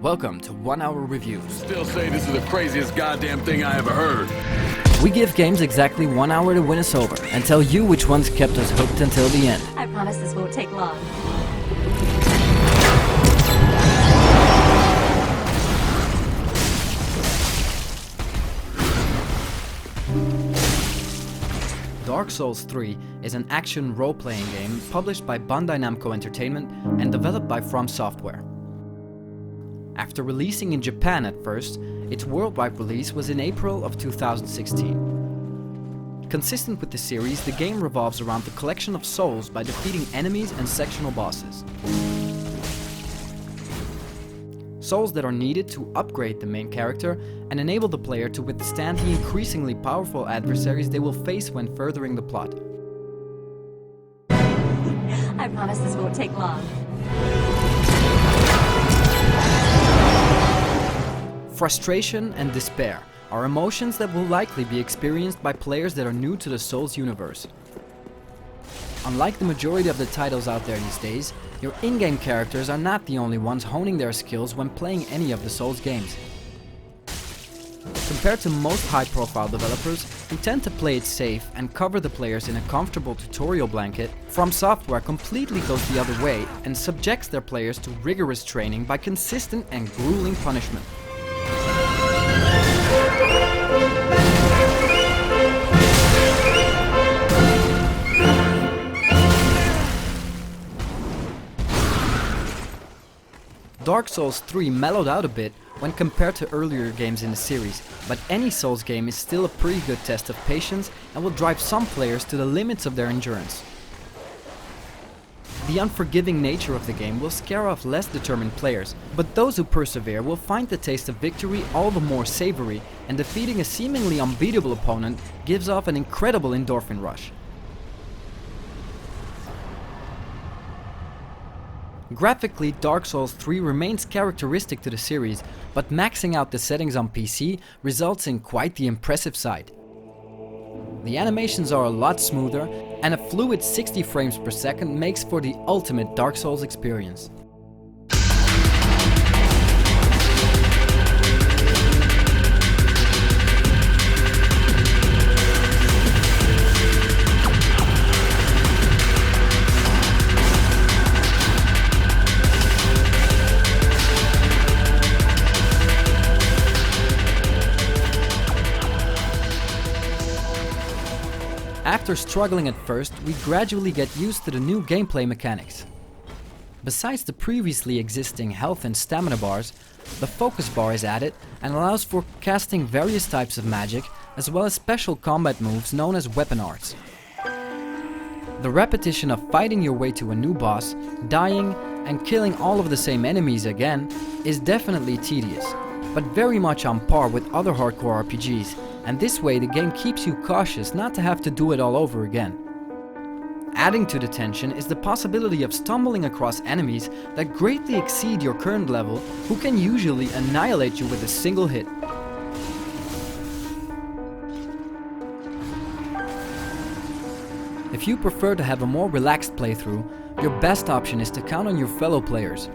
Welcome to 1 Hour Reviews. Still say this is the craziest goddamn thing I ever heard. We give games exactly 1 hour to win us over and tell you which ones kept us hooked until the end. I promise this won't take long. Dark Souls 3 is an action role-playing game published by Bandai Namco Entertainment and developed by From Software. After releasing in Japan at first, its worldwide release was in April of 2016. Consistent with the series, the game revolves around the collection of souls by defeating enemies and sectional bosses. Souls that are needed to upgrade the main character and enable the player to withstand the increasingly powerful adversaries they will face when furthering the plot. I promise this won't take long. Frustration and despair are emotions that will likely be experienced by players that are new to the Souls universe. Unlike the majority of the titles out there these days, your in-game characters are not the only ones honing their skills when playing any of the Souls games. Compared to most high-profile developers who tend to play it safe and cover the players in a comfortable tutorial blanket, From Software completely goes the other way and subjects their players to rigorous training by consistent and grueling punishment. Dark Souls 3 mellowed out a bit when compared to earlier games in the series, but any Souls game is still a pretty good test of patience and will drive some players to the limits of their endurance. The unforgiving nature of the game will scare off less determined players, but those who persevere will find the taste of victory all the more savory, and defeating a seemingly unbeatable opponent gives off an incredible endorphin rush. Graphically, Dark Souls 3 remains characteristic to the series, but maxing out the settings on PC results in quite the impressive sight. The animations are a lot smoother, and a fluid 60 frames per second makes for the ultimate Dark Souls experience. After struggling at first, we gradually get used to the new gameplay mechanics. Besides the previously existing health and stamina bars, the focus bar is added and allows for casting various types of magic, as well as special combat moves known as weapon arts. The repetition of fighting your way to a new boss, dying, and killing all of the same enemies again is definitely tedious, but very much on par with other hardcore RPGs, and this way the game keeps you cautious not to have to do it all over again. Adding to the tension is the possibility of stumbling across enemies that greatly exceed your current level, who can usually annihilate you with a single hit. If you prefer to have a more relaxed playthrough, your best option is to count on your fellow players.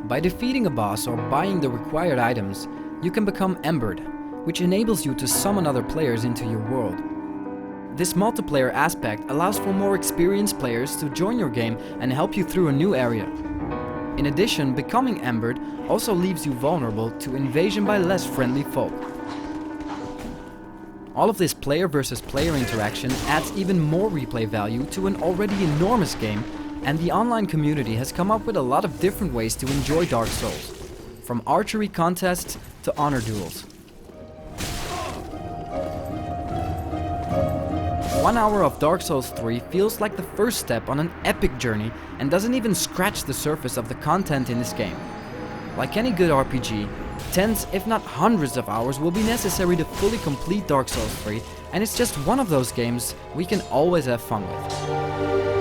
By defeating a boss or buying the required items, you can become embered, which enables you to summon other players into your world. This multiplayer aspect allows for more experienced players to join your game and help you through a new area. In addition, becoming embered also leaves you vulnerable to invasion by less friendly folk. All of this player versus player interaction adds even more replay value to an already enormous game, and the online community has come up with a lot of different ways to enjoy Dark Souls, from archery contests to honor duels. 1 hour of Dark Souls 3 feels like the first step on an epic journey and doesn't even scratch the surface of the content in this game. Like any good RPG, tens if not hundreds of hours will be necessary to fully complete Dark Souls 3, and it's just one of those games we can always have fun with.